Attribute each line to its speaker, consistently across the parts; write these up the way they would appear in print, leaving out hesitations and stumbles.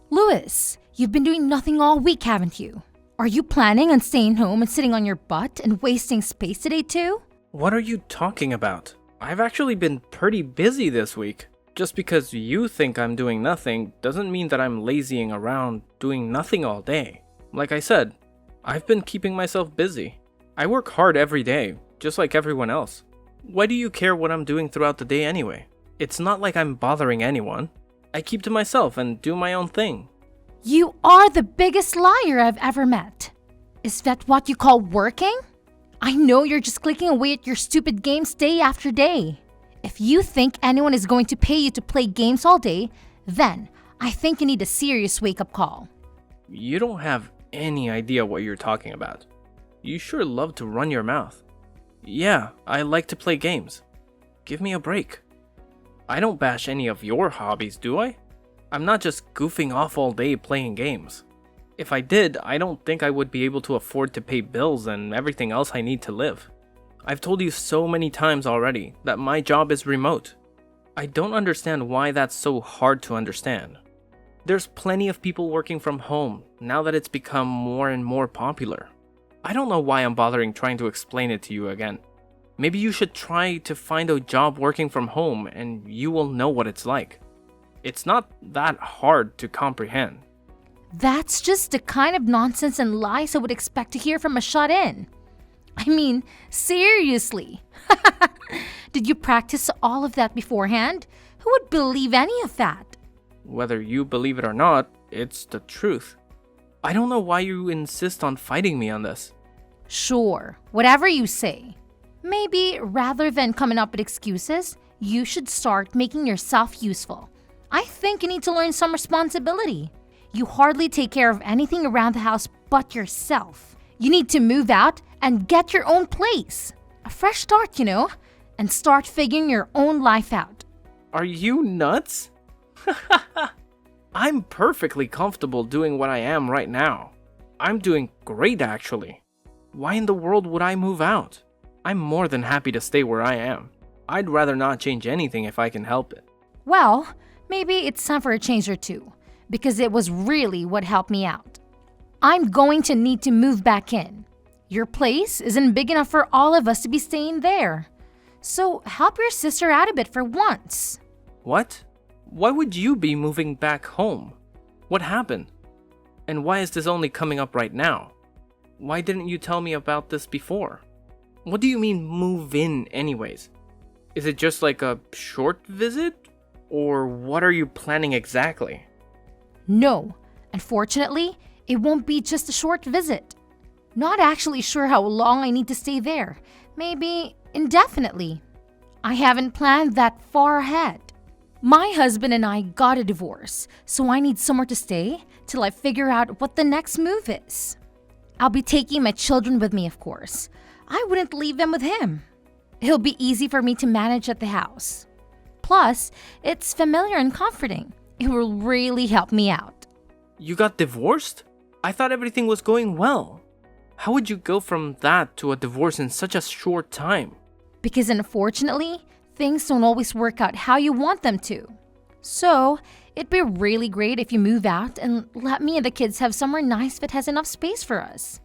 Speaker 1: Louis, you've been doing nothing all week, haven't you? Are you planning on staying home and sitting on your butt and wasting space today too?
Speaker 2: What are you talking about? I've actually been pretty busy this week. Just because you think I'm doing nothing doesn't mean that I'm lazying around doing nothing all day. Like I said, I've been keeping myself busy. I work hard every day, just like everyone else. Why do you care what I'm doing throughout the day anyway? It's not like I'm bothering anyone. I keep to myself and do my own thing.
Speaker 1: You are the biggest liar I've ever met. Is that what you call working? I know you're just clicking away at your stupid games day after day. If you think anyone is going to pay you to play games all day, then I think you need a serious wake-up call.
Speaker 2: You don't have any idea what you're talking about. You sure love to run your mouth. Yeah, I like to play games. Give me a break. I don't bash any of your hobbies, do I? I'm not just goofing off all day playing games. If I did, I don't think I would be able to afford to pay bills and everything else I need to live. I've told you so many times already that my job is remote. I don't understand why that's so hard to understand. There's plenty of people working from home now that it's become more and more popular. I don't know why I'm bothering trying to explain it to you again. Maybe you should try to find a job working from home and you will know what it's like. It's not that hard to comprehend.
Speaker 1: That's just the kind of nonsense and lies I would expect to hear from a shut-in. I mean, seriously. Did you practice all of that beforehand? Who would believe any of that?
Speaker 2: Whether you believe it or not, it's the truth. I don't know why you insist on fighting me on this.
Speaker 1: Sure, whatever you say. Maybe rather than coming up with excuses, you should start making yourself useful. I think you need to learn some responsibility. You hardly take care of anything around the house but yourself. You need to move out and get your own place. A fresh start, and start figuring your own life out.
Speaker 2: Are you nuts? I'm perfectly comfortable doing what I am right now. I'm doing great, actually. Why in the world would I move out? I'm more than happy to stay where I am. I'd rather not change anything if I can help it.
Speaker 1: Well, maybe it's time for a change or two, because it was really what helped me out. I'm going to need to move back in. Your place isn't big enough for all of us to be staying there. So help your sister out a bit for once.
Speaker 2: What? Why would you be moving back home? What happened? And why is this only coming up right now? Why didn't you tell me about this before? What do you mean move in anyways? Is it just like a short visit? Or what are you planning exactly?
Speaker 1: No, unfortunately, it won't be just a short visit. Not actually sure how long I need to stay there. Maybe indefinitely. I haven't planned that far ahead. My husband and I got a divorce, so I need somewhere to stay till I figure out what the next move is. I'll be taking my children with me, of course. I wouldn't leave them with him. It'll be easy for me to manage at the house. Plus, it's familiar and comforting. It will really help me out.
Speaker 2: You got divorced? I thought everything was going well. How would you go from that to a divorce in such a short time?
Speaker 1: Because unfortunately, things don't always work out how you want them to. So, it'd be really great if you move out and let me and the kids have somewhere nice that has enough space for us.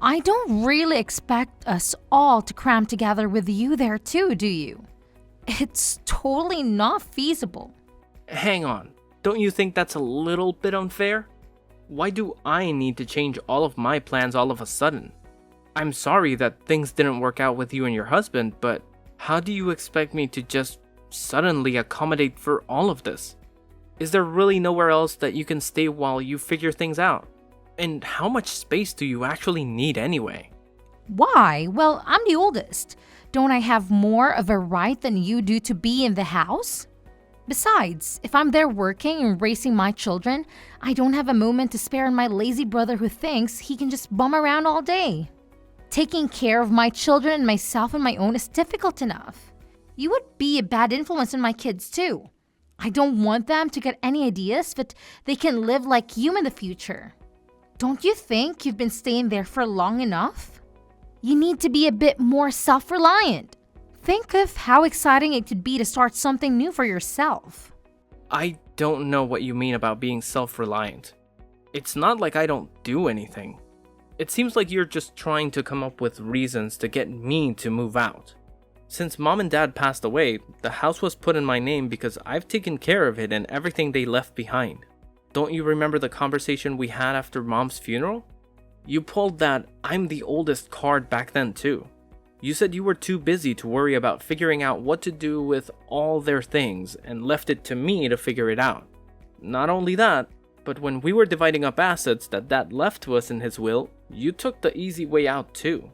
Speaker 1: I don't really expect us all to cram together with you there too, do you? It's totally not feasible.
Speaker 2: Hang on. Don't you think that's a little bit unfair? Why do I need to change all of my plans all of a sudden? I'm sorry that things didn't work out with you and your husband, but how do you expect me to just suddenly accommodate for all of this? Is there really nowhere else that you can stay while you figure things out? And how much space do you actually need anyway?
Speaker 1: Why? Well, I'm the oldest. Don't I have more of a right than you do to be in the house? Besides, if I'm there working and raising my children, I don't have a moment to spare on my lazy brother who thinks he can just bum around all day. Taking care of my children and myself on my own is difficult enough. You would be a bad influence on my kids too. I don't want them to get any ideas that they can live like you in the future. Don't you think you've been staying there for long enough? You need to be a bit more self-reliant. Think of how exciting it could be to start something new for yourself.
Speaker 2: I don't know what you mean about being self-reliant. It's not like I don't do anything. It seems like you're just trying to come up with reasons to get me to move out. Since mom and dad passed away, the house was put in my name because I've taken care of it and everything they left behind. Don't you remember the conversation we had after mom's funeral? You pulled that "I'm the oldest" card back then too. You said you were too busy to worry about figuring out what to do with all their things and left it to me to figure it out. Not only that, but when we were dividing up assets that Dad left to us in his will, you took the easy way out too.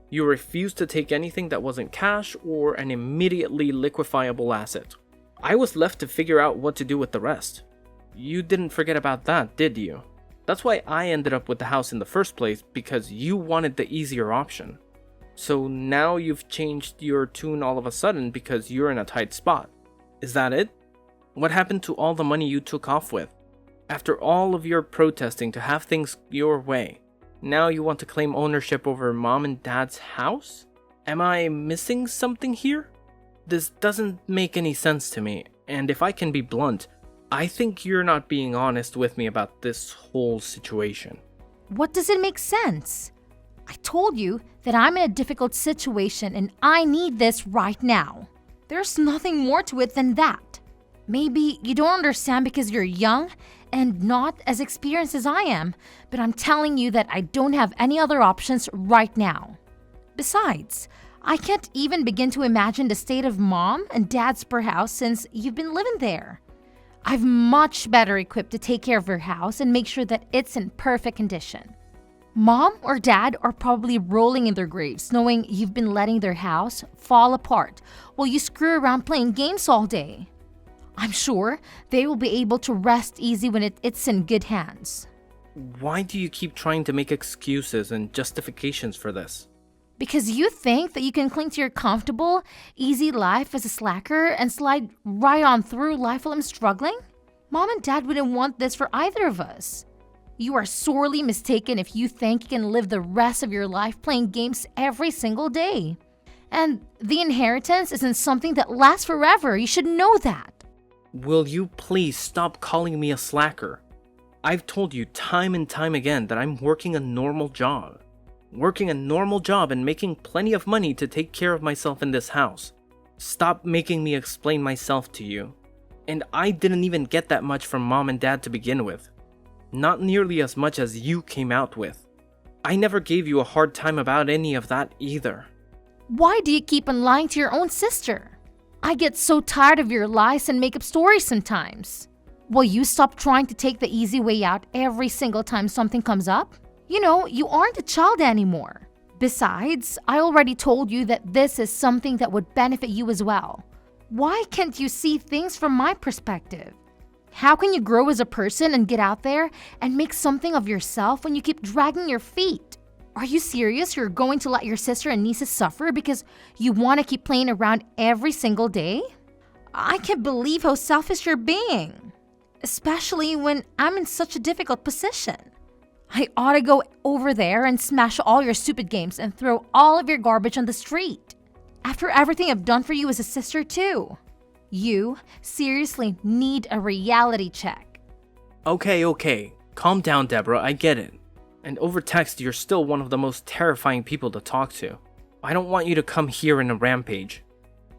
Speaker 2: You refused to take anything that wasn't cash or an immediately liquefiable asset. I was left to figure out what to do with the rest. You didn't forget about that, did you? That's why I ended up with the house in the first place, because you wanted the easier option. So now you've changed your tune all of a sudden because you're in a tight spot. Is that it? What happened to all the money you took off with? After all of your protesting to have things your way, now you want to claim ownership over mom and dad's house? Am I missing something here? This doesn't make any sense to me, and if I can be blunt, I think you're not being honest with me about this whole situation.
Speaker 1: What does it make sense? I told you that I'm in a difficult situation and I need this right now. There's nothing more to it than that. Maybe you don't understand because you're young and not as experienced as I am, but I'm telling you that I don't have any other options right now. Besides, I can't even begin to imagine the state of mom and dad's per house since you've been living there. I'm much better equipped to take care of your house and make sure that it's in perfect condition. Mom or dad are probably rolling in their graves knowing you've been letting their house fall apart while you screw around playing games all day. I'm sure they will be able to rest easy when it's in good hands.
Speaker 2: Why do you keep trying to make excuses and justifications for this?
Speaker 1: Because you think that you can cling to your comfortable, easy life as a slacker and slide right on through life while I'm struggling? Mom and dad wouldn't want this for either of us. You are sorely mistaken if you think you can live the rest of your life playing games every single day. And the inheritance isn't something that lasts forever. You should know that.
Speaker 2: Will you please stop calling me a slacker? I've told you time and time again that I'm working a normal job. Working a normal job and making plenty of money to take care of myself in this house. Stop making me explain myself to you. And I didn't even get that much from mom and dad to begin with. Not nearly as much as you came out with. I never gave you a hard time about any of that either.
Speaker 1: Why do you keep on lying to your own sister? I get so tired of your lies and make up stories sometimes. Will you stop trying to take the easy way out every single time something comes up? You know, you aren't a child anymore. Besides, I already told you that this is something that would benefit you as well. Why can't you see things from my perspective? How can you grow as a person and get out there and make something of yourself when you keep dragging your feet? Are you serious you're going to let your sister and nieces suffer because you want to keep playing around every single day? I can't believe how selfish you're being, especially when I'm in such a difficult position. I ought to go over there and smash all your stupid games and throw all of your garbage on the street. After everything I've done for you as a sister too. You seriously need a reality check.
Speaker 2: Okay. Calm down, Deborah, I get it. And over text, you're still one of the most terrifying people to talk to. I don't want you to come here in a rampage.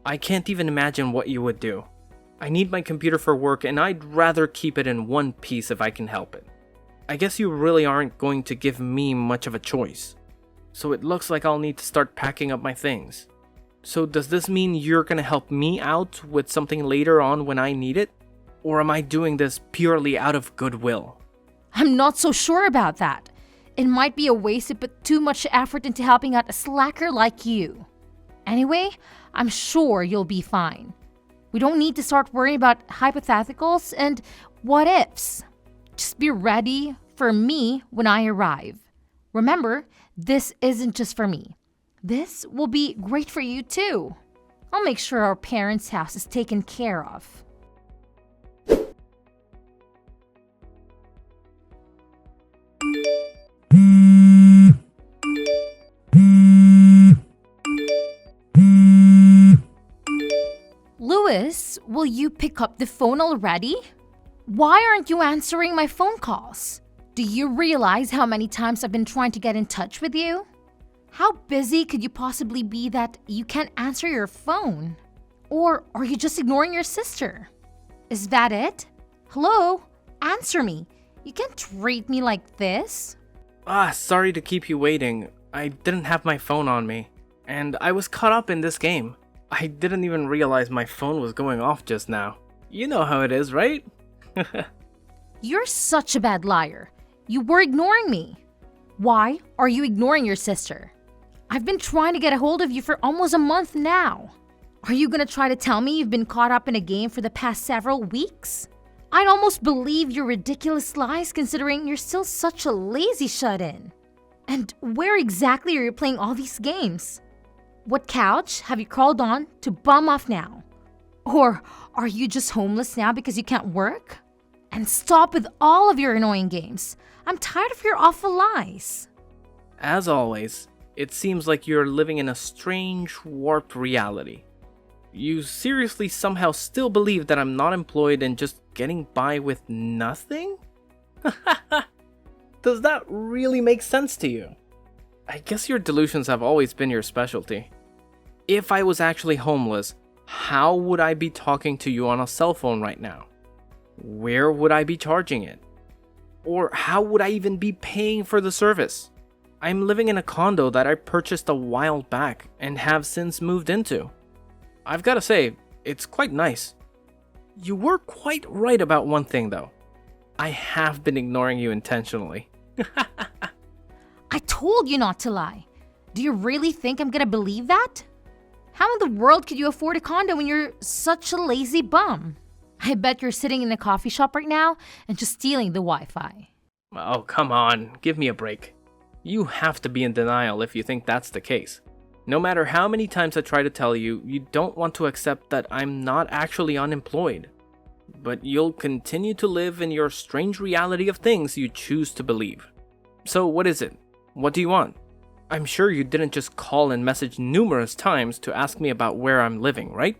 Speaker 2: I can't even imagine what you would do. I need my computer for work and I'd rather keep it in one piece if I can help it. I guess you really aren't going to give me much of a choice. So it looks like I'll need to start packing up my things. So does this mean you're gonna help me out with something later on when I need it? Or am I doing this purely out of goodwill?
Speaker 1: I'm not so sure about that. It might be a waste to put too much effort into helping out a slacker like you. Anyway, I'm sure you'll be fine. We don't need to start worrying about hypotheticals and what ifs. Just be ready for me when I arrive. Remember, this isn't just for me. This will be great for you too. I'll make sure our parents' house is taken care of. Louis, will you pick up the phone already? Why aren't you answering my phone calls? Do you realize how many times I've been trying to get in touch with you? How busy could you possibly be that you can't answer your phone? Or are you just ignoring your sister? Is that it? Hello? Answer me. You can't treat me like this.
Speaker 2: Sorry to keep you waiting. I didn't have my phone on me, and I was caught up in this game. I didn't even realize my phone was going off just now. You know how it is, right?
Speaker 1: You're such a bad liar. You were ignoring me. Why are you ignoring your sister? I've been trying to get a hold of you for almost a month now. Are you gonna try to tell me you've been caught up in a game for the past several weeks? I'd almost believe your ridiculous lies considering you're still such a lazy shut-in. And where exactly are you playing all these games? What couch have you crawled on to bum off now? Or are you just homeless now because you can't work? And stop with all of your annoying games. I'm tired of your awful lies.
Speaker 2: As always, it seems like you're living in a strange, warped reality. You seriously somehow still believe that I'm not employed and just getting by with nothing? Does that really make sense to you? I guess your delusions have always been your specialty. If I was actually homeless, how would I be talking to you on a cell phone right now? Where would I be charging it? Or how would I even be paying for the service? I'm living in a condo that I purchased a while back and have since moved into. I've gotta say, it's quite nice. You were quite right about one thing though. I have been ignoring you intentionally.
Speaker 1: I told you not to lie. Do you really think I'm gonna believe that? How in the world could you afford a condo when you're such a lazy bum? I bet you're sitting in a coffee shop right now and just stealing the Wi-Fi.
Speaker 2: Oh, come on, give me a break. You have to be in denial if you think that's the case. No matter how many times I try to tell you, you don't want to accept that I'm not actually unemployed. But you'll continue to live in your strange reality of things you choose to believe. So what is it? What do you want? I'm sure you didn't just call and message numerous times to ask me about where I'm living, right?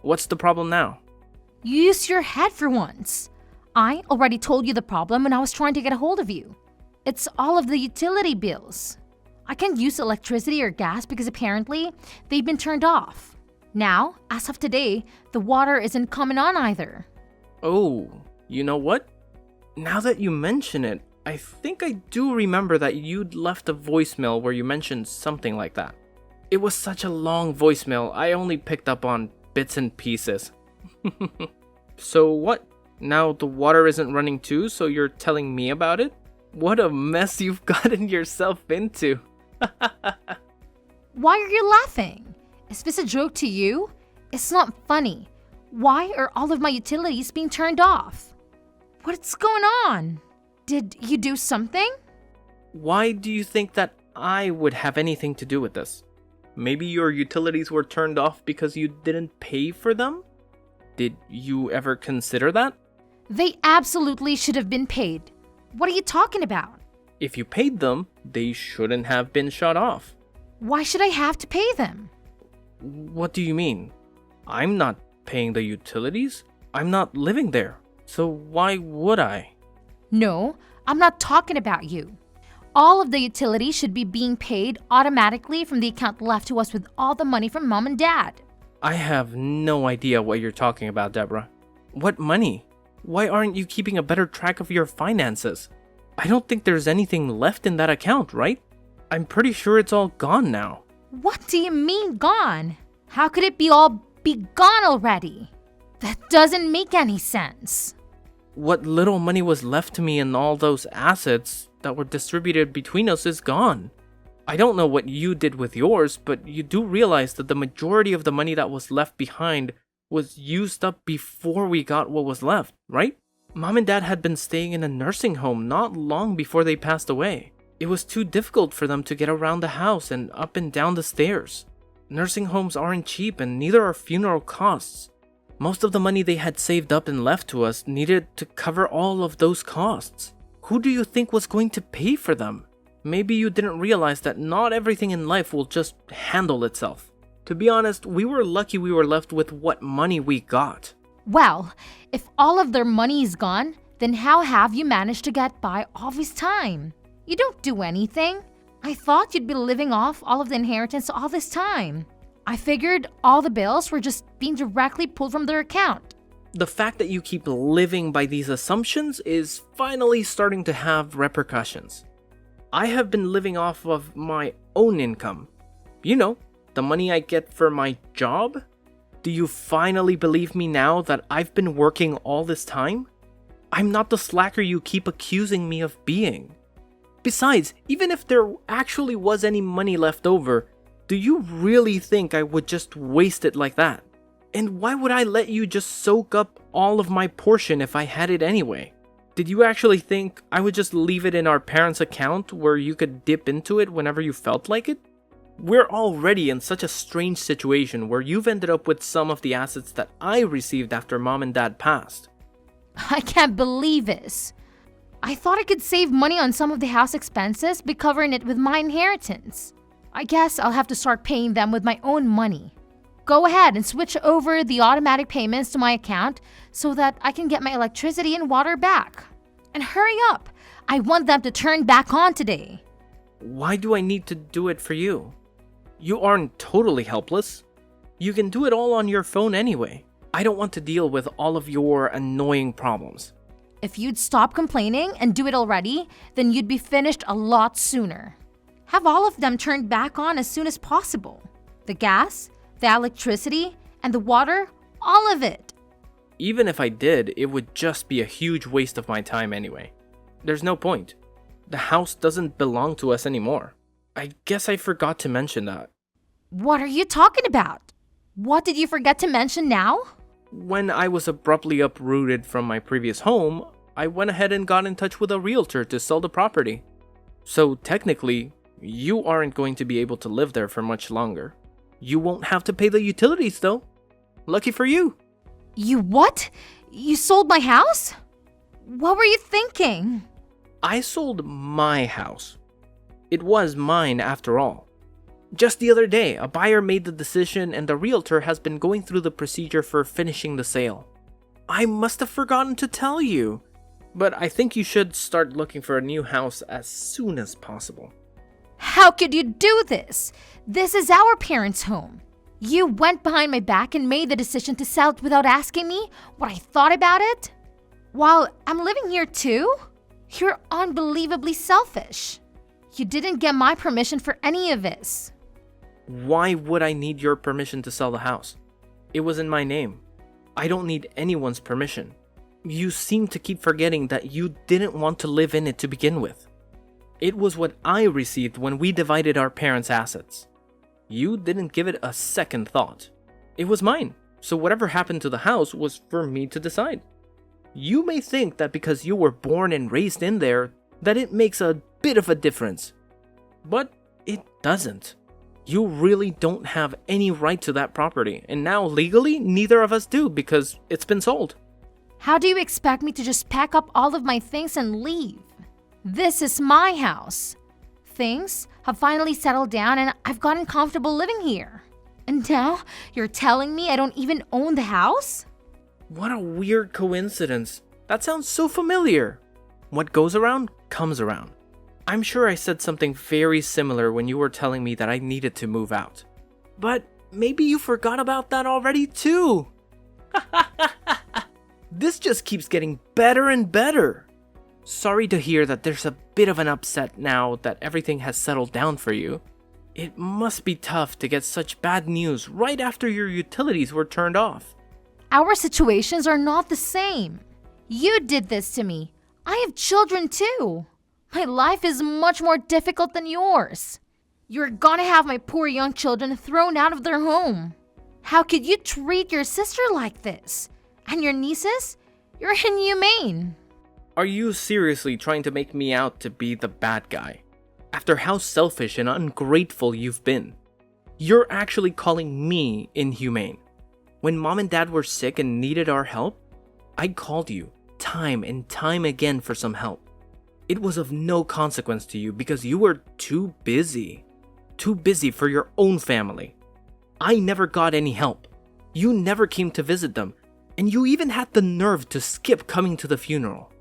Speaker 2: What's the problem now?
Speaker 1: Use your head for once. I already told you the problem when I was trying to get a hold of you. It's all of the utility bills. I can't use electricity or gas because apparently they've been turned off. Now, as of today, the water isn't coming on either.
Speaker 2: Oh, you know what? Now that you mention it, I think I do remember that you'd left a voicemail where you mentioned something like that. It was such a long voicemail, I only picked up on bits and pieces. So what? Now the water isn't running too, so you're telling me about it? What a mess you've gotten yourself into.
Speaker 1: Why are you laughing? Is this a joke to you? It's not funny. Why are all of my utilities being turned off? What's going on? Did you do something?
Speaker 2: Why do you think that I would have anything to do with this? Maybe your utilities were turned off because you didn't pay for them? Did you ever consider that?
Speaker 1: They absolutely should have been paid. What are you talking about?
Speaker 2: If you paid them, they shouldn't have been shut off.
Speaker 1: Why should I have to pay them?
Speaker 2: What do you mean? I'm not paying the utilities. I'm not living there. So why would I?
Speaker 1: No, I'm not talking about you. All of the utilities should be being paid automatically from the account left to us with all the money from mom and dad.
Speaker 2: I have no idea what you're talking about, Deborah. What money? Why aren't you keeping a better track of your finances? I don't think there's anything left in that account, right? I'm pretty sure it's all gone now.
Speaker 1: What do you mean gone? How could it be gone already? That doesn't make any sense.
Speaker 2: What little money was left to me in all those assets that were distributed between us is gone. I don't know what you did with yours, but you do realize that the majority of the money that was left behind was used up before we got what was left, right? Mom and Dad had been staying in a nursing home not long before they passed away. It was too difficult for them to get around the house and up and down the stairs. Nursing homes aren't cheap and neither are funeral costs. Most of the money they had saved up and left to us needed to cover all of those costs. Who do you think was going to pay for them? Maybe you didn't realize that not everything in life will just handle itself. To be honest, we were lucky we were left with what money we got.
Speaker 1: Well, if all of their money is gone, then how have you managed to get by all this time? You don't do anything. I thought you'd be living off all of the inheritance all this time. I figured all the bills were just being directly pulled from their account.
Speaker 2: The fact that you keep living by these assumptions is finally starting to have repercussions. I have been living off of my own income. You know, the money I get for my job. Do you finally believe me now that I've been working all this time? I'm not the slacker you keep accusing me of being. Besides, even if there actually was any money left over, do you really think I would just waste it like that? And why would I let you just soak up all of my portion if I had it anyway? Did you actually think I would just leave it in our parents' account where you could dip into it whenever you felt like it? We're already in such a strange situation where you've ended up with some of the assets that I received after mom and dad passed.
Speaker 1: I can't believe this. I thought I could save money on some of the house expenses by covering it with my inheritance. I guess I'll have to start paying them with my own money. Go ahead and switch over the automatic payments to my account so that I can get my electricity and water back. And hurry up! I want them to turn back on today.
Speaker 2: Why do I need to do it for you? You aren't totally helpless. You can do it all on your phone anyway. I don't want to deal with all of your annoying problems.
Speaker 1: If you'd stop complaining and do it already, then you'd be finished a lot sooner. Have all of them turned back on as soon as possible. The gas, the electricity, and the water, all of it.
Speaker 2: Even if I did, it would just be a huge waste of my time anyway. There's no point. The house doesn't belong to us anymore. I guess I forgot to mention that.
Speaker 1: What are you talking about? What did you forget to mention now?
Speaker 2: When I was abruptly uprooted from my previous home, I went ahead and got in touch with a realtor to sell the property. So technically, you aren't going to be able to live there for much longer. You won't have to pay the utilities though. Lucky for you.
Speaker 1: You what? You sold my house? What were you thinking?
Speaker 2: I sold my house. It was mine after all. Just the other day, a buyer made the decision and the realtor has been going through the procedure for finishing the sale. I must have forgotten to tell you, but I think you should start looking for a new house as soon as possible.
Speaker 1: How could you do this? This is our parents' home. You went behind my back and made the decision to sell it without asking me what I thought about it? While I'm living here too? You're unbelievably selfish. You didn't get my permission for any of this.
Speaker 2: Why would I need your permission to sell the house? It was in my name. I don't need anyone's permission. You seem to keep forgetting that you didn't want to live in it to begin with. It was what I received when we divided our parents' assets. You didn't give it a second thought. It was mine, so whatever happened to the house was for me to decide. You may think that because you were born and raised in there, that it makes a bit of a difference. But it doesn't. You really don't have any right to that property, and now legally, neither of us do because it's been sold.
Speaker 1: How do you expect me to just pack up all of my things and leave? This is my house. Things have finally settled down and I've gotten comfortable living here. And now you're telling me I don't even own the house?
Speaker 2: What a weird coincidence. That sounds so familiar. What goes around comes around. I'm sure I said something very similar when you were telling me that I needed to move out. But maybe you forgot about that already too. This just keeps getting better and better. Sorry to hear that there's a bit of an upset now that everything has settled down for you. It must be tough to get such bad news right after your utilities were turned off.
Speaker 1: Our situations are not the same. You did this to me. I have children too. My life is much more difficult than yours. You're gonna have my poor young children thrown out of their home. How could you treat your sister like this? And your nieces? You're inhumane.
Speaker 2: Are you seriously trying to make me out to be the bad guy? After how selfish and ungrateful you've been, you're actually calling me inhumane. When mom and dad were sick and needed our help, I called you time and time again for some help. It was of no consequence to you because you were too busy. Too busy for your own family. I never got any help. You never came to visit them. And you even had the nerve to skip coming to the funeral.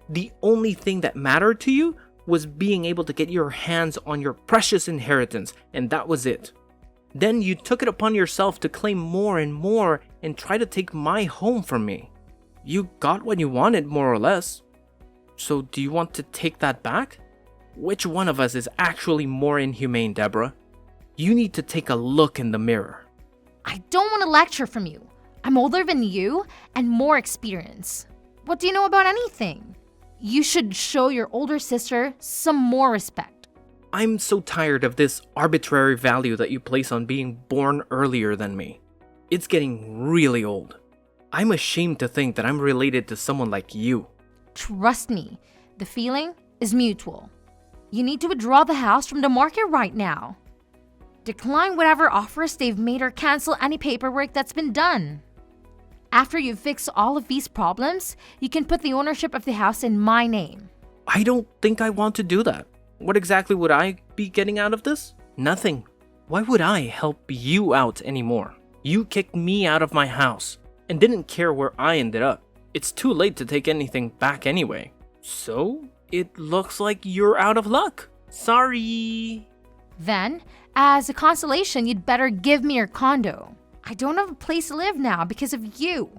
Speaker 2: The only thing that mattered to you was being able to get your hands on your precious inheritance, and that was it. Then you took it upon yourself to claim more and more and try to take my home from me. You got what you wanted, more or less. So do you want to take that back? Which one of us is actually more inhumane, Deborah? You need to take a look in the mirror.
Speaker 1: I don't want to lecture from you. I'm older than you and more experience. What do you know about anything? You should show your older sister some more respect.
Speaker 2: I'm so tired of this arbitrary value that you place on being born earlier than me. It's getting really old. I'm ashamed to think that I'm related to someone like you.
Speaker 1: Trust me, the feeling is mutual. You need to withdraw the house from the market right now. Decline whatever offers they've made or cancel any paperwork that's been done. After you fix all of these problems, you can put the ownership of the house in my name.
Speaker 2: I don't think I want to do that. What exactly would I be getting out of this? Nothing. Why would I help you out anymore? You kicked me out of my house and didn't care where I ended up. It's too late to take anything back anyway. So, it looks like you're out of luck. Sorry.
Speaker 1: Then, as a consolation, you'd better give me your condo. I don't have a place to live now because of you.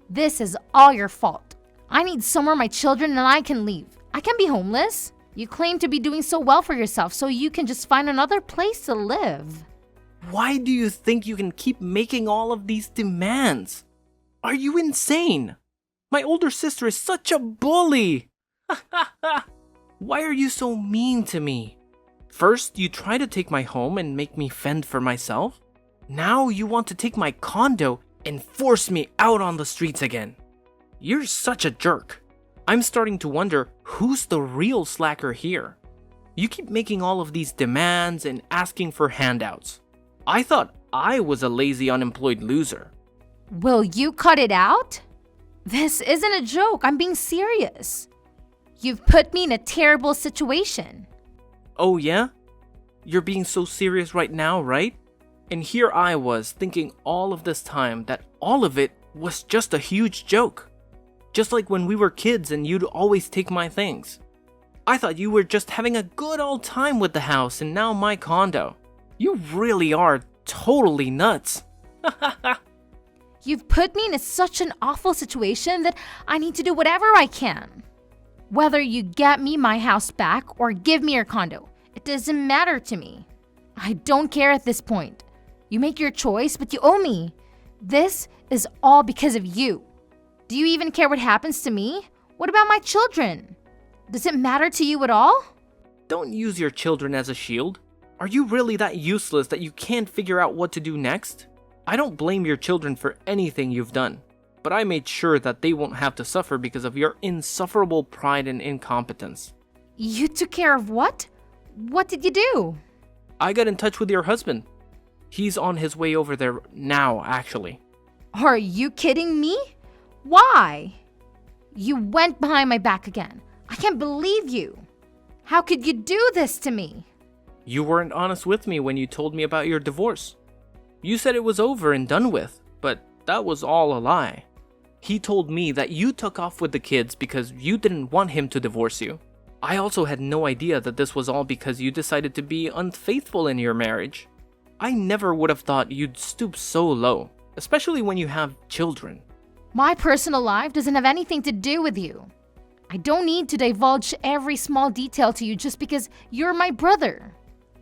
Speaker 1: This is all your fault. I need somewhere my children and I can leave. I can't be homeless. You claim to be doing so well for yourself, so you can just find another place to live.
Speaker 2: Why do you think you can keep making all of these demands? Are you insane? My older sister is such a bully. Why are you so mean to me? First, you try to take my home and make me fend for myself. Now you want to take my condo and force me out on the streets again. You're such a jerk. I'm starting to wonder who's the real slacker here. You keep making all of these demands and asking for handouts. I thought I was a lazy unemployed loser.
Speaker 1: Will you cut it out? This isn't a joke. I'm being serious. You've put me in a terrible situation.
Speaker 2: Oh yeah? You're being so serious right now, right? And here I was thinking all of this time that all of it was just a huge joke. Just like when we were kids and you'd always take my things. I thought you were just having a good old time with the house and now my condo. You really are totally nuts.
Speaker 1: You've put me in such an awful situation that I need to do whatever I can. Whether you get me my house back or give me your condo, it doesn't matter to me. I don't care at this point. You make your choice, but you owe me. This is all because of you. Do you even care what happens to me? What about my children? Does it matter to you at all?
Speaker 2: Don't use your children as a shield. Are you really that useless that you can't figure out what to do next? I don't blame your children for anything you've done, but I made sure that they won't have to suffer because of your insufferable pride and incompetence.
Speaker 1: You took care of what? What did you do?
Speaker 2: I got in touch with your husband. He's on his way over there now, actually.
Speaker 1: Are you kidding me? Why? You went behind my back again. I can't believe you. How could you do this to me?
Speaker 2: You weren't honest with me when you told me about your divorce. You said it was over and done with, but that was all a lie. He told me that you took off with the kids because you didn't want him to divorce you. I also had no idea that this was all because you decided to be unfaithful in your marriage. I never would have thought you'd stoop so low, especially when you have children.
Speaker 1: My personal life doesn't have anything to do with you. I don't need to divulge every small detail to you just because you're my brother.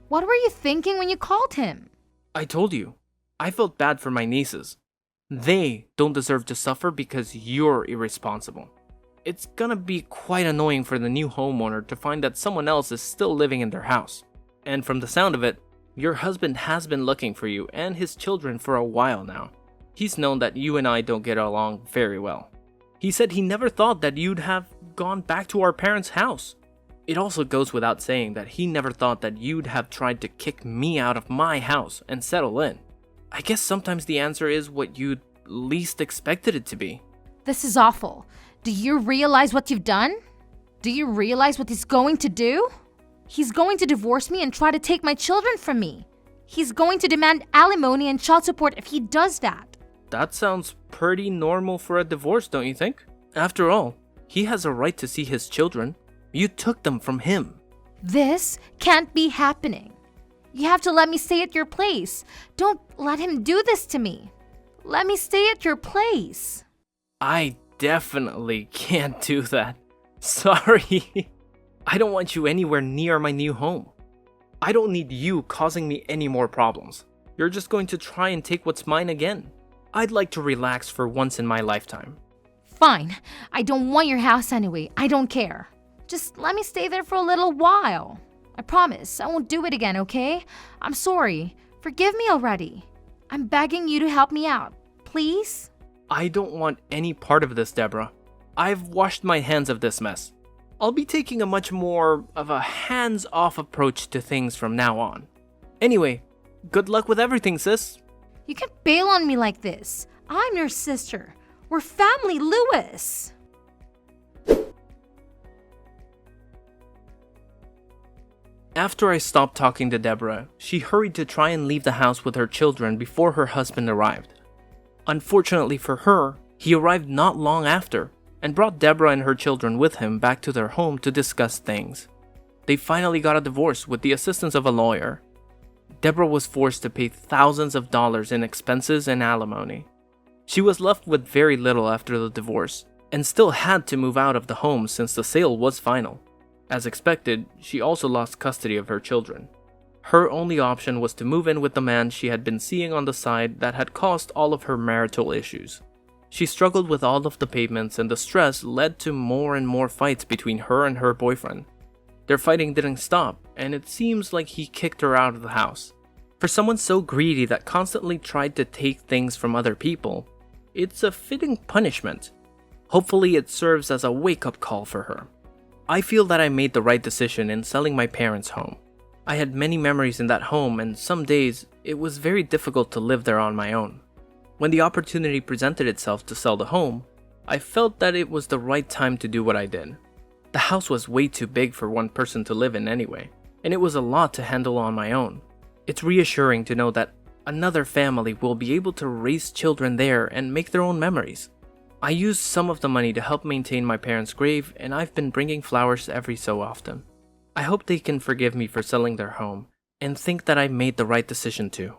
Speaker 1: What were you thinking when you called him?
Speaker 2: I told you, I felt bad for my nieces. They don't deserve to suffer because you're irresponsible. It's gonna be quite annoying for the new homeowner to find that someone else is still living in their house. And from the sound of it, your husband has been looking for you and his children for a while now. He's known that you and I don't get along very well. He said he never thought that you'd have gone back to our parents' house. It also goes without saying that he never thought that you'd have tried to kick me out of my house and settle in. I guess sometimes the answer is what you'd least expected it to be.
Speaker 1: This is awful. Do you realize what you've done? Do you realize what he's going to do? He's going to divorce me and try to take my children from me. He's going to demand alimony and child support if he does that.
Speaker 2: That sounds pretty normal for a divorce, don't you think? After all, he has a right to see his children. You took them from him.
Speaker 1: This can't be happening. You have to let me stay at your place. Don't let him do this to me. Let me stay at your place.
Speaker 2: I definitely can't do that. Sorry. I don't want you anywhere near my new home. I don't need you causing me any more problems. You're just going to try and take what's mine again. I'd like to relax for once in my lifetime.
Speaker 1: Fine. I don't want your house anyway. I don't care. Just let me stay there for a little while. I promise I won't do it again, okay? I'm sorry. Forgive me already. I'm begging you to help me out. Please?
Speaker 2: I don't want any part of this, Deborah. I've washed my hands of this mess. I'll be taking a much more of a hands-off approach to things from now on. Anyway, good luck with everything, sis.
Speaker 1: You can't bail on me like this. I'm your sister. We're family, Lewis.
Speaker 2: After I stopped talking to Deborah, she hurried to try and leave the house with her children before her husband arrived. Unfortunately for her, he arrived not long after and brought Deborah and her children with him back to their home to discuss things. They finally got a divorce with the assistance of a lawyer. Deborah was forced to pay thousands of dollars in expenses and alimony. She was left with very little after the divorce and still had to move out of the home since the sale was final. As expected, she also lost custody of her children. Her only option was to move in with the man she had been seeing on the side that had caused all of her marital issues. She struggled with all of the payments, and the stress led to more and more fights between her and her boyfriend. Their fighting didn't stop, and it seems like he kicked her out of the house. For someone so greedy that constantly tried to take things from other people, it's a fitting punishment. Hopefully it serves as a wake-up call for her. I feel that I made the right decision in selling my parents' home. I had many memories in that home, and some days it was very difficult to live there on my own. When the opportunity presented itself to sell the home, I felt that it was the right time to do what I did. The house was way too big for one person to live in anyway, and it was a lot to handle on my own. It's reassuring to know that another family will be able to raise children there and make their own memories. I used some of the money to help maintain my parents' grave, and I've been bringing flowers every so often. I hope they can forgive me for selling their home and think that I made the right decision too.